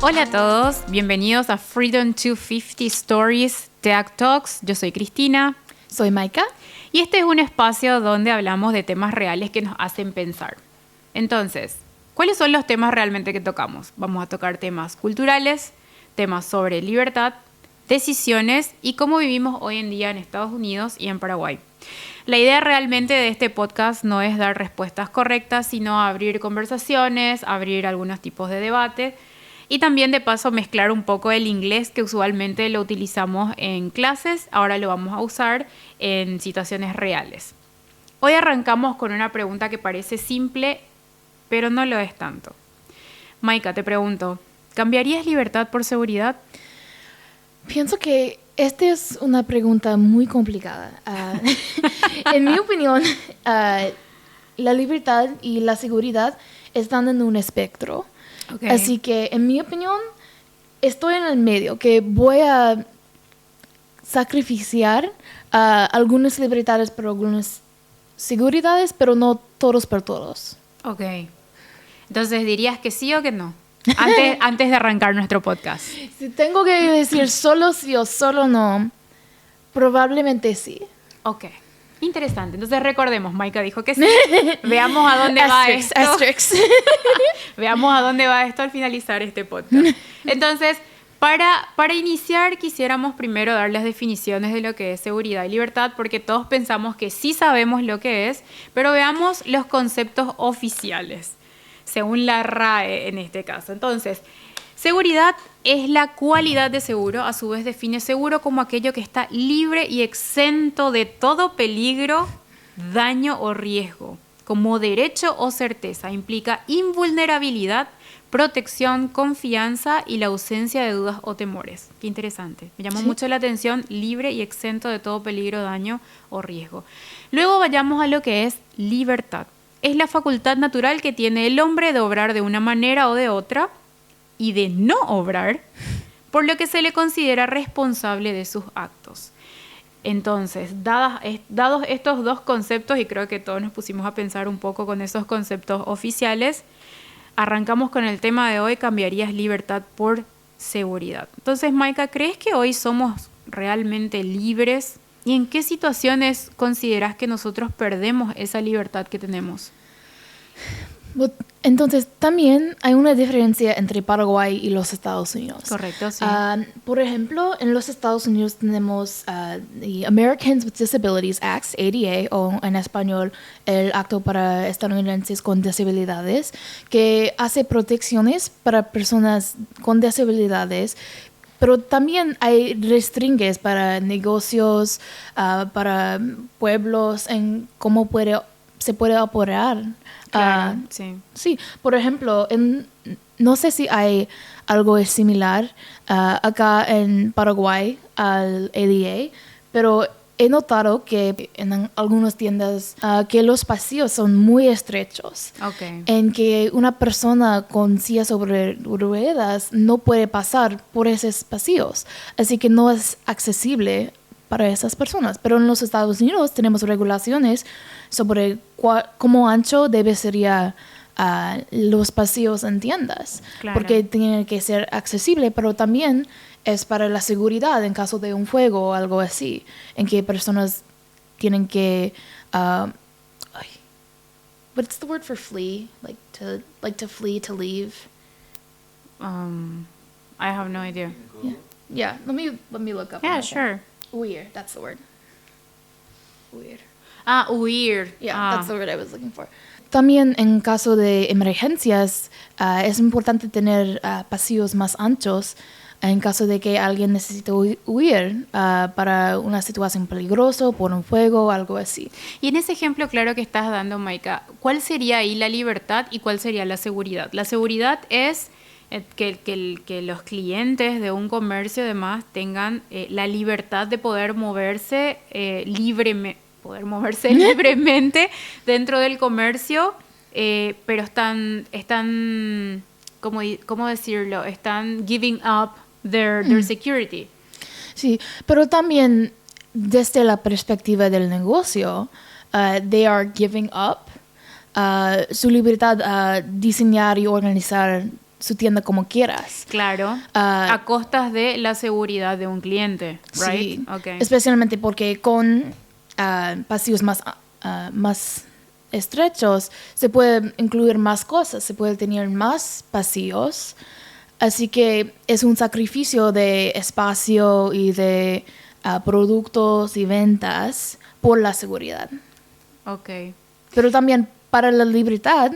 Hola a todos, bienvenidos a Freedom 250 Stories Tech Talks. Yo soy Cristina. Soy Maika. Y este es un espacio donde hablamos de temas reales que nos hacen pensar. Entonces, ¿cuáles son los temas realmente que tocamos? Vamos a tocar temas culturales, temas sobre libertad, decisiones y cómo vivimos hoy en día en Estados Unidos y en Paraguay. La idea realmente de este podcast no es dar respuestas correctas, sino abrir conversaciones, abrir algunos tipos de debate y también de paso mezclar un poco el inglés que usualmente lo utilizamos en clases, ahora lo vamos a usar en situaciones reales. Hoy arrancamos con una pregunta que parece simple, pero no lo es tanto. Maika, te pregunto, ¿cambiarías libertad por seguridad? Pienso que esta es una pregunta muy complicada. En mi opinión, la libertad y la seguridad están en un espectro. Okay. Así que, en mi opinión, estoy en el medio, que voy a sacrificar algunas libertades por algunas seguridades, pero no todos por todos. Ok. Entonces, ¿dirías que sí o que no? Antes de arrancar nuestro podcast. Si tengo que decir solo sí o solo no, probablemente sí. Ok. Interesante. Entonces recordemos, Maika dijo que sí. Veamos a dónde va esto. Veamos a dónde va esto al finalizar este podcast. Entonces, para iniciar, quisiéramos primero dar las definiciones de lo que es seguridad y libertad, porque todos pensamos que sí sabemos lo que es, pero veamos los conceptos oficiales, según la RAE en este caso. Entonces, seguridad es la cualidad de seguro, a su vez define seguro como aquello que está libre y exento de todo peligro, daño o riesgo, como derecho o certeza. Implica invulnerabilidad, protección, confianza y la ausencia de dudas o temores. Qué interesante. Me llamó mucho la atención, libre y exento de todo peligro, daño o riesgo. Luego vayamos a lo que es libertad. Es la facultad natural que tiene el hombre de obrar de una manera o de otra y de no obrar, por lo que se le considera responsable de sus actos. Entonces, dados estos dos conceptos, y creo que todos nos pusimos a pensar un poco con esos conceptos oficiales, arrancamos con el tema de hoy: ¿cambiarías libertad por seguridad? Entonces, Maika, ¿crees que hoy somos realmente libres? ¿Y en qué situaciones consideras que nosotros perdemos esa libertad que tenemos? Entonces, también hay una diferencia entre Paraguay y los Estados Unidos. Correcto, sí. Por ejemplo, en los Estados Unidos tenemos the Americans with Disabilities Act, ADA, o en español, el Acto para Estadounidenses con Disabilidades, que hace protecciones para personas con disabilidades, pero también hay restringes para negocios, para pueblos, en cómo se puede operar. Claro, sí. Sí, por ejemplo, no sé si hay algo similar acá en Paraguay al ADA, pero he notado que en algunas tiendas que los pasillos son muy estrechos. Okay. En que una persona con silla sobre ruedas no puede pasar por esos pasillos, así que no es accesible para esas personas. Pero en los Estados Unidos tenemos regulaciones sobre cómo ancho debe ser los pasillos en tiendas. Claro. Porque tiene que ser accesible, pero también es para la seguridad en caso de un fuego o algo así, en que personas tienen que what's the word for flee? Like to flee, to leave? I have no idea. Yeah. Let me look up. Yeah, sure. Huir, that's the word. Huir. Huir. Yeah, that's the word I was looking for. También en caso de emergencias es importante tener pasillos más anchos en caso de que alguien necesite huir para una situación peligrosa, por un fuego o algo así. Y en ese ejemplo claro que estás dando, Maika, ¿cuál sería ahí la libertad y cuál sería la seguridad? La seguridad es que los clientes de un comercio además tengan la libertad de poder moverse libremente dentro del comercio, pero están ¿cómo decirlo? Están giving up their security. Sí, pero también desde la perspectiva del negocio, they are giving up su libertad a diseñar y organizar su tienda como quieras. Claro, a costas de la seguridad de un cliente, right? Sí, okay. Especialmente porque con pasillos más estrechos se puede incluir más cosas, se puede tener más pasillos, así que es un sacrificio de espacio y de productos y ventas por la seguridad. Okay. Pero también para la libertad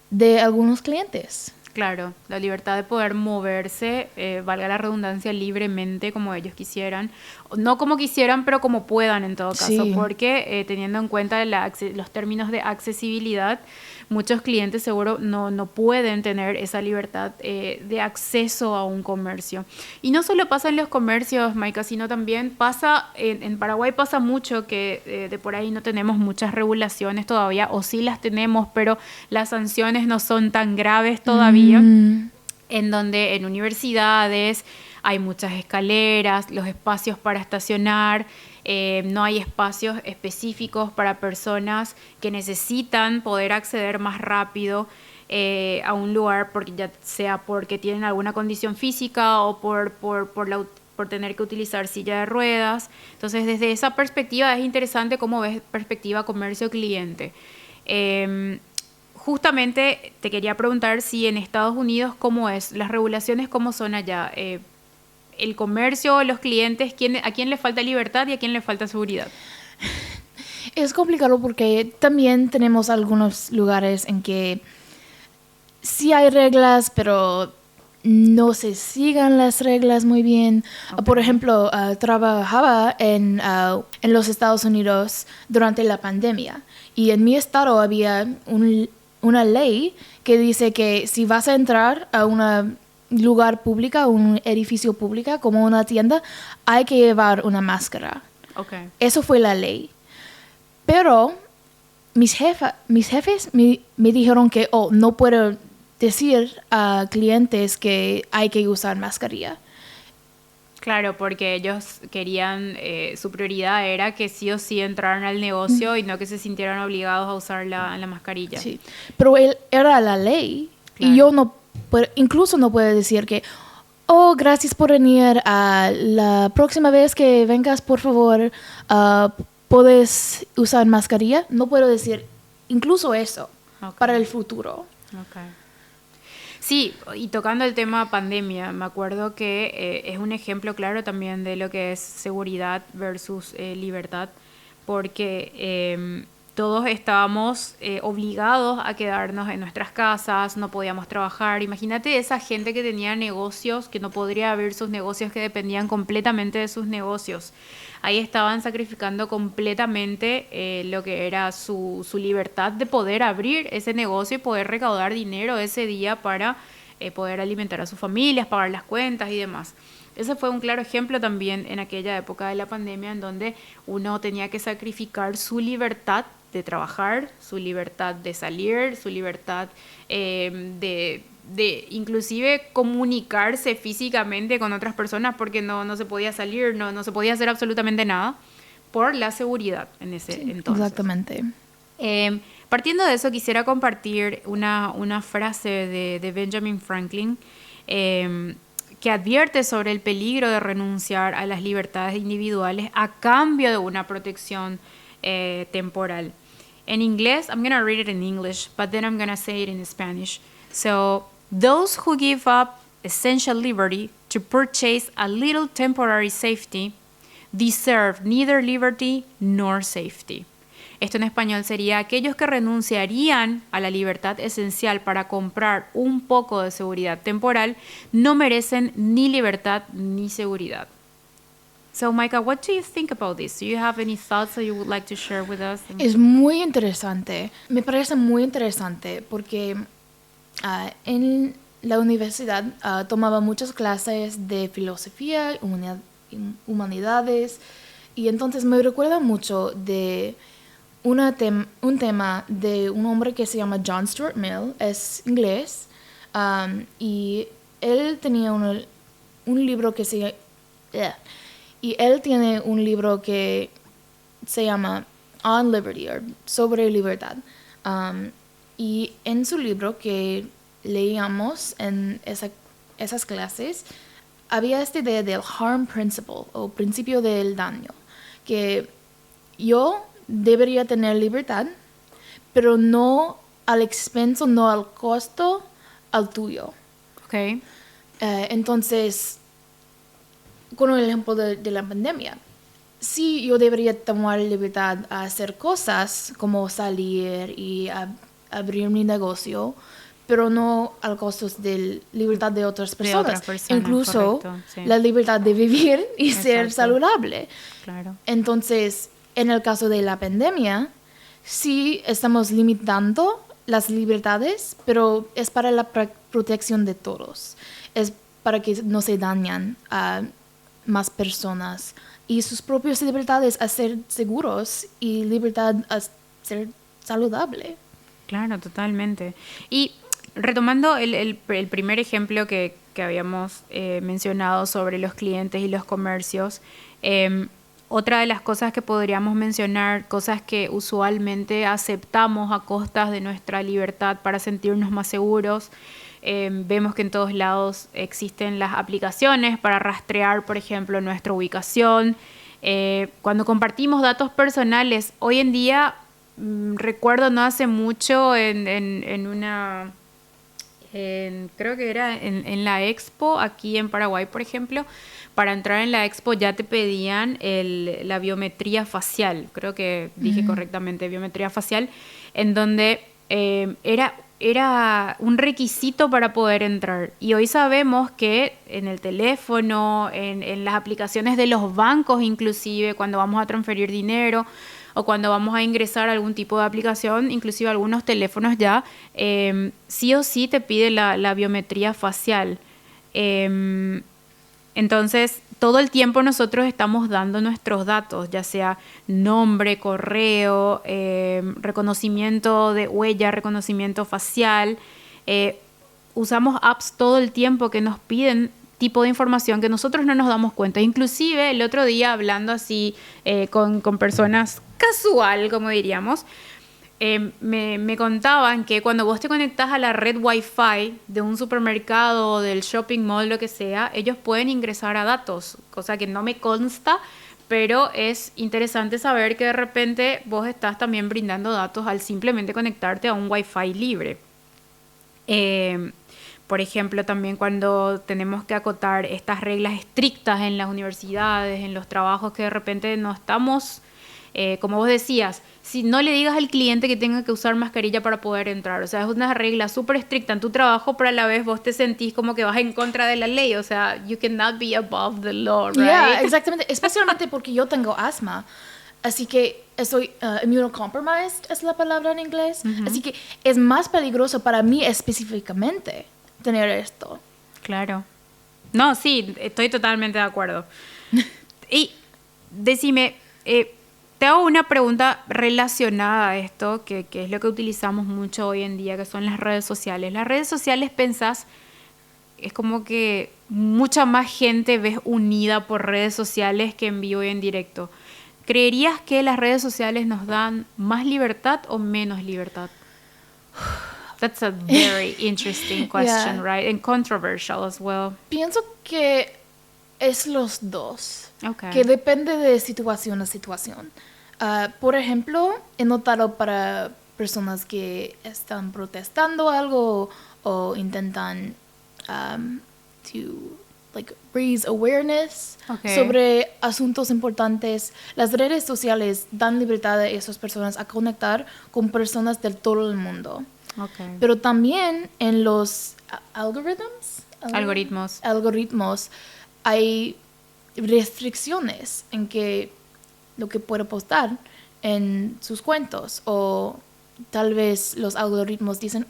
de algunos clientes. Claro, la libertad de poder moverse, valga la redundancia, libremente como ellos quisieran. No como quisieran, pero como puedan en todo caso. Sí. Porque teniendo en cuenta los términos de accesibilidad, muchos clientes seguro no pueden tener esa libertad de acceso a un comercio. Y no solo pasa en los comercios, Maika, sino también pasa, en Paraguay pasa mucho que de por ahí no tenemos muchas regulaciones todavía, o sí las tenemos, pero las sanciones no son tan graves todavía. En donde en universidades hay muchas escaleras, los espacios para estacionar, no hay espacios específicos para personas que necesitan poder acceder más rápido a un lugar, porque ya sea porque tienen alguna condición física o por tener que utilizar silla de ruedas. Entonces, desde esa perspectiva es interesante cómo ves perspectiva comercio-cliente. Justamente te quería preguntar si en Estados Unidos, ¿cómo es? Las regulaciones, ¿cómo son allá? El comercio, los clientes, ¿a quién le falta libertad y a quién le falta seguridad? Es complicado porque también tenemos algunos lugares en que sí hay reglas, pero no se sigan las reglas muy bien. Okay. Por ejemplo, trabajaba en los Estados Unidos durante la pandemia y en mi estado había una ley que dice que si vas a entrar a un lugar público, un edificio público como una tienda, hay que llevar una máscara. Okay. Eso fue la ley. Pero mis jefes me dijeron que no puedo decir a clientes que hay que usar mascarilla. Claro, porque ellos querían, su prioridad era que sí o sí entraran al negocio y no que se sintieran obligados a usar la mascarilla. Sí, pero era la ley. Claro. Y yo incluso no puedo decir que, gracias por venir, la próxima vez que vengas, por favor, puedes usar mascarilla. No puedo decir incluso eso para el futuro. Okay. Sí, y tocando el tema pandemia, me acuerdo que es un ejemplo claro también de lo que es seguridad versus libertad, porque todos estábamos obligados a quedarnos en nuestras casas, no podíamos trabajar. Imagínate esa gente que tenía negocios, que no podría abrir sus negocios, que dependían completamente de sus negocios. Ahí estaban sacrificando completamente lo que era su libertad de poder abrir ese negocio y poder recaudar dinero ese día para poder alimentar a sus familias, pagar las cuentas y demás. Ese fue un claro ejemplo también en aquella época de la pandemia, en donde uno tenía que sacrificar su libertad de trabajar, su libertad de salir, su libertad de inclusive comunicarse físicamente con otras personas, porque no se podía salir, no se podía hacer absolutamente nada por la seguridad en ese entonces. Exactamente. Partiendo de eso, quisiera compartir una frase de Benjamin Franklin que advierte sobre el peligro de renunciar a las libertades individuales a cambio de una protección temporal. En inglés, I'm going to read it in English, but then I'm going to say it in Spanish. So, those who give up essential liberty to purchase a little temporary safety deserve neither liberty nor safety. Esto en español sería: aquellos que renunciarían a la libertad esencial para comprar un poco de seguridad temporal no merecen ni libertad ni seguridad. So, Maika, what do you think about this? Do you have any thoughts that you would like to share with us? Es muy interesante. Me parece muy interesante porque en la universidad tomaba muchas clases de filosofía, humanidades, y entonces me recuerda mucho de un tema de un hombre que se llama John Stuart Mill, es inglés, y él tenía un libro que se y él tiene un libro que se llama On Liberty, o sobre libertad, y en su libro, que leíamos en esas clases, había esta idea del harm principle, o principio del daño, que yo debería tener libertad, pero no al expenso, no al costo, al tuyo. Okay. Entonces, con el ejemplo de la pandemia, sí, yo debería tomar libertad a hacer cosas como salir y abrir mi negocio, pero no al costo de la libertad de otras personas. De otras personas, incluso correcto, sí. la libertad de vivir y Exacto. ser saludable. Claro. Entonces, en el caso de la pandemia, sí estamos limitando las libertades, pero es para la protección de todos. Es para que no se dañan a más personas y sus propias libertades a ser seguros y libertad a ser saludable. Claro, totalmente. Y retomando el primer ejemplo que habíamos mencionado sobre los clientes y los comercios, otra de las cosas que podríamos mencionar, cosas que usualmente aceptamos a costas de nuestra libertad para sentirnos más seguros. Vemos que en todos lados existen las aplicaciones para rastrear, por ejemplo, nuestra ubicación. Cuando compartimos datos personales, hoy en día, recuerdo no hace mucho creo que era en la Expo, aquí en Paraguay, por ejemplo, para entrar en la Expo ya te pedían la biometría facial, creo que dije correctamente, biometría facial, en donde era un requisito para poder entrar. Y hoy sabemos que en el teléfono, en las aplicaciones de los bancos inclusive, cuando vamos a transferir dinero o cuando vamos a ingresar a algún tipo de aplicación, inclusive algunos teléfonos ya, sí o sí te pide la biometría facial. Entonces, todo el tiempo nosotros estamos dando nuestros datos, ya sea nombre, correo, reconocimiento de huella, reconocimiento facial. Usamos apps todo el tiempo que nos piden tipo de información que nosotros no nos damos cuenta. Inclusive el otro día hablando así con personas casual, como diríamos, me contaban que cuando vos te conectás a la red Wi-Fi de un supermercado o del shopping mall, lo que sea, ellos pueden ingresar a datos, cosa que no me consta, pero es interesante saber que de repente vos estás también brindando datos al simplemente conectarte a un Wi-Fi libre. Por ejemplo, también cuando tenemos que acotar estas reglas estrictas en las universidades, en los trabajos que de repente no estamos... como vos decías, si no le digas al cliente que tenga que usar mascarilla para poder entrar, o sea, es una regla súper estricta en tu trabajo, pero a la vez vos te sentís como que vas en contra de la ley, o sea, you cannot be above the law, right? Yeah, exactamente, especialmente porque yo tengo asma, así que estoy immunocompromised, es la palabra en inglés, así que es más peligroso para mí específicamente tener esto. Claro. No, sí, estoy totalmente de acuerdo. Y decime... te hago una pregunta relacionada a esto, que es lo que utilizamos mucho hoy en día, que son las redes sociales. Las redes sociales, pensás, es como que mucha más gente ves unida por redes sociales que en vivo y en directo. ¿Creerías que las redes sociales nos dan más libertad o menos libertad? That's a very interesting question, yeah. Right? And controversial as well. Pienso que es los dos. Okay. Que depende de situación a situación. Por ejemplo, he notado para personas que están protestando algo o intentan raise awareness sobre asuntos importantes. Las redes sociales dan libertad a esas personas a conectar con personas de todo el mundo. Okay. Pero también en los algoritmos hay restricciones en que lo que puedo postar en sus cuentos, o tal vez los algoritmos dicen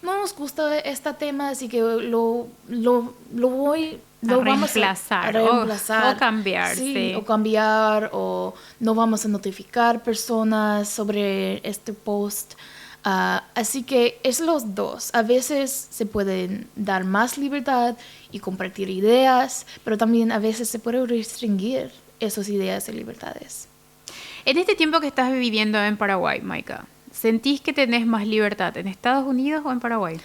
no nos gusta este tema, así que lo vamos a reemplazar o cambiar, sí. O cambiar, o no vamos a notificar personas sobre este post. Así que es los dos. A veces se pueden dar más libertad y compartir ideas, pero también a veces se puede restringir esas ideas y libertades. En este tiempo que estás viviendo en Paraguay, Maika, ¿sentís que tenés más libertad en Estados Unidos o en Paraguay?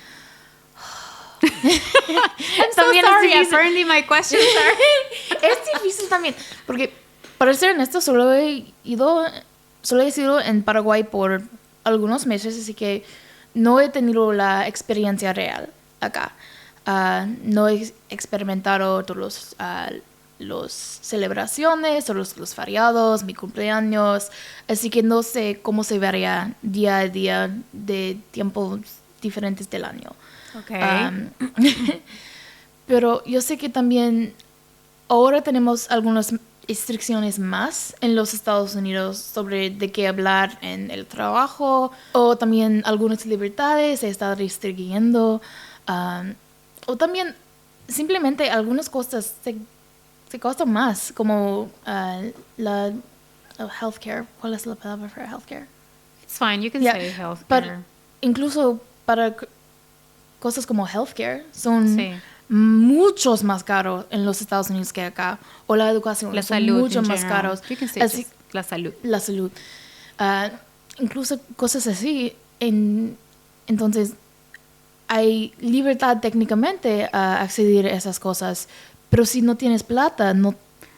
I'm so sorry, apparently my questions are... Es difícil también, porque para ser honesto, solo he sido en Paraguay por algunos meses, así que no he tenido la experiencia real acá. No he experimentado todos los celebraciones o los feriados, mi cumpleaños, así que no sé cómo se vería día a día de tiempos diferentes del año. Okay. Pero yo sé que también ahora tenemos algunas restricciones más en los Estados Unidos sobre de qué hablar en el trabajo, o también algunas libertades se están restringiendo, o también simplemente algunas cosas se costan más, como la healthcare. ¿Cuál es la palabra para healthcare? It's fine, you can say healthcare. Incluso para cosas como healthcare son muchos más caros en los Estados Unidos que acá, o la educación, la son salud mucho más caros. Así, la salud. La salud. Incluso cosas así. Entonces, hay libertad técnicamente a acceder a esas cosas, pero si no tienes plata, no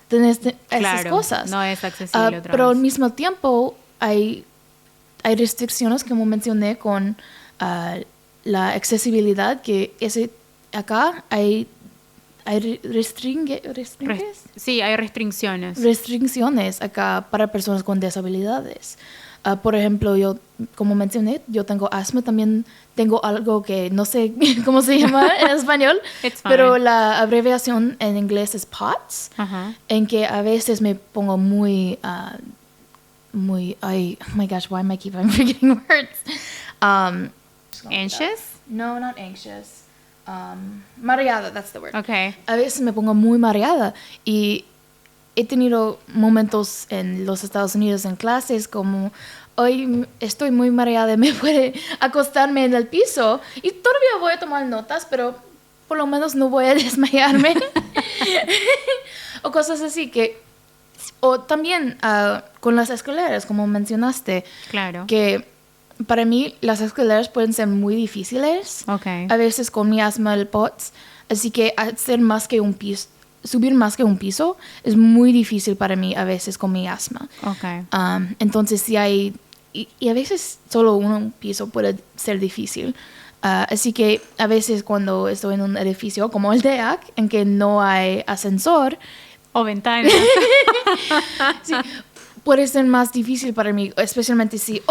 tienes esas cosas. No es accesible otra pero vez. al mismo tiempo, hay restricciones, como mencioné, con la accesibilidad, que acá hay Sí, hay restricciones. Restricciones acá para personas con disabilidades. Por ejemplo, yo, como mencioné, yo tengo asma, también tengo algo que no sé cómo se llama en español, pero la abreviación en inglés es POTS, en que a veces me pongo muy, oh my gosh, why am I keep on forgetting words? Anxious? No, not anxious. Mareada, that's the word. Okay. A veces me pongo muy mareada y he tenido momentos en los Estados Unidos en clases como, hoy estoy muy mareada, me puede acostarme en el piso y todavía voy a tomar notas, pero por lo menos no voy a desmayarme. O cosas así o también con las escaleras, como mencionaste. Claro. Que para mí las escaleras pueden ser muy difíciles. Okay. A veces con mi asma, el POTS. Así que subir más que un piso es muy difícil para mí a veces con mi asma. Okay. Entonces sí hay... Y a veces solo un piso puede ser difícil. Así que a veces cuando estoy en un edificio como el DEAC, en que no hay ascensor... O ventanas. Sí, puede ser más difícil para mí, especialmente si,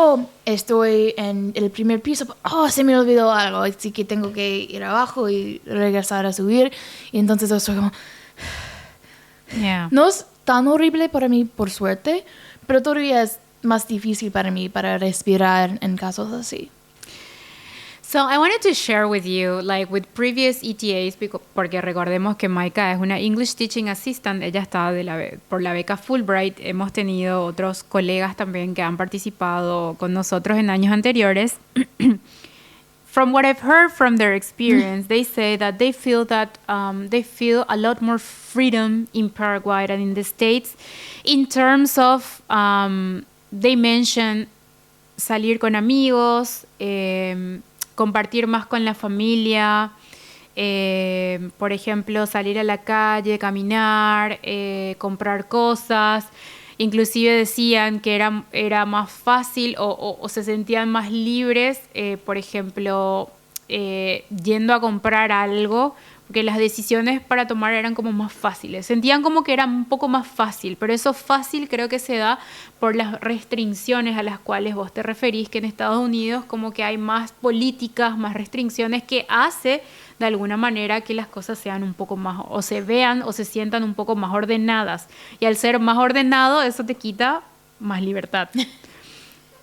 estoy en el primer piso, se me olvidó algo, así que tengo que ir abajo y regresar a subir, y entonces estoy como... Yeah. No es tan horrible para mí, por suerte, pero todavía es más difícil para mí para respirar en casos así. So I wanted to share with you, like with previous ETAs, porque recordemos que Maika es una English Teaching Assistant, ella está por la beca Fulbright. Hemos tenido otros colegas también que han participado con nosotros en años anteriores. From what I've heard from their experience, they say that they feel a lot more freedom in Paraguay than in the States, in terms of, they mention salir con amigos, compartir más con la familia, por ejemplo, salir a la calle, caminar, comprar cosas. Inclusive decían que era más fácil o se sentían más libres, por ejemplo, yendo a comprar algo, porque las decisiones para tomar eran como más fáciles. Sentían como que era un poco más fácil, pero eso fácil creo que se da por las restricciones a las cuales vos te referís, que en Estados Unidos como que hay más políticas, más restricciones que hace de alguna manera que las cosas sean un poco más, o se vean o se sientan un poco más ordenadas. Y al ser más ordenado, eso te quita más libertad.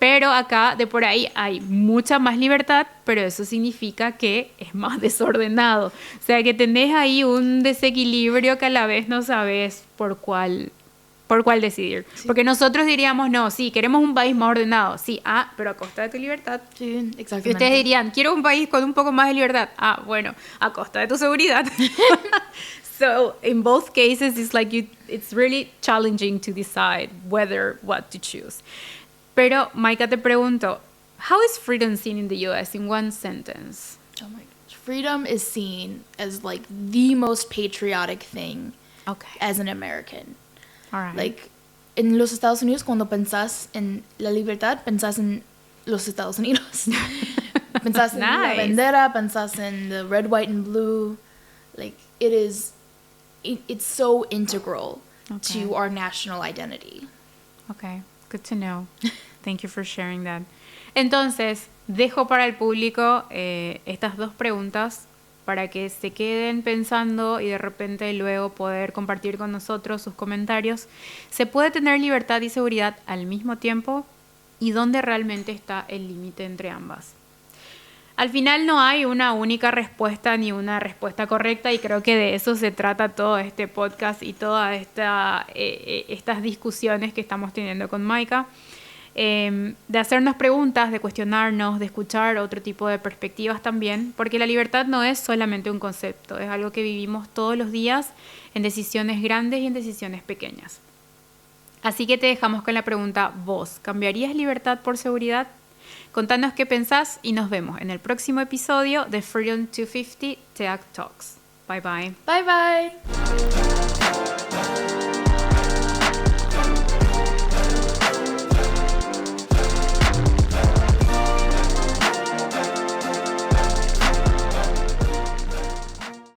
Pero acá, de por ahí, hay mucha más libertad, pero eso significa que es más desordenado. O sea, que tenés ahí un desequilibrio que a la vez no sabes por cuál decidir. Sí. Porque nosotros diríamos, no, sí, queremos un país más ordenado. Sí, pero a costa de tu libertad. Sí, exactamente. Y ustedes dirían, quiero un país con un poco más de libertad. Bueno, a costa de tu seguridad. So, in both cases, it's like it's really challenging to decide what to choose. Pero, Maika, te pregunto, how is freedom seen in the U.S. in one sentence? Oh my gosh. freedom is seen as like the most patriotic thing as an American. All right. Like, en los Estados Unidos, cuando pensás en la libertad, pensás en los Estados Unidos. Pensás en la bandera, pensás en the red, white, and blue. Like, it's so integral to our national identity. Okay, good to know. Thank you for sharing that. Entonces, dejo para el público estas 2 preguntas para que se queden pensando y de repente luego poder compartir con nosotros sus comentarios. ¿Se puede tener libertad y seguridad al mismo tiempo? ¿Y dónde realmente está el límite entre ambas? Al final no hay una única respuesta ni una respuesta correcta, y creo que de eso se trata todo este podcast y todas estas discusiones que estamos teniendo con Maika. De hacernos preguntas, de cuestionarnos, de escuchar otro tipo de perspectivas también, porque la libertad no es solamente un concepto, es algo que vivimos todos los días en decisiones grandes y en decisiones pequeñas. Así que te dejamos con la pregunta, ¿vos cambiarías libertad por seguridad? Contanos qué pensás y nos vemos en el próximo episodio de Freedom 250 Tech Talks. Bye bye. Bye bye.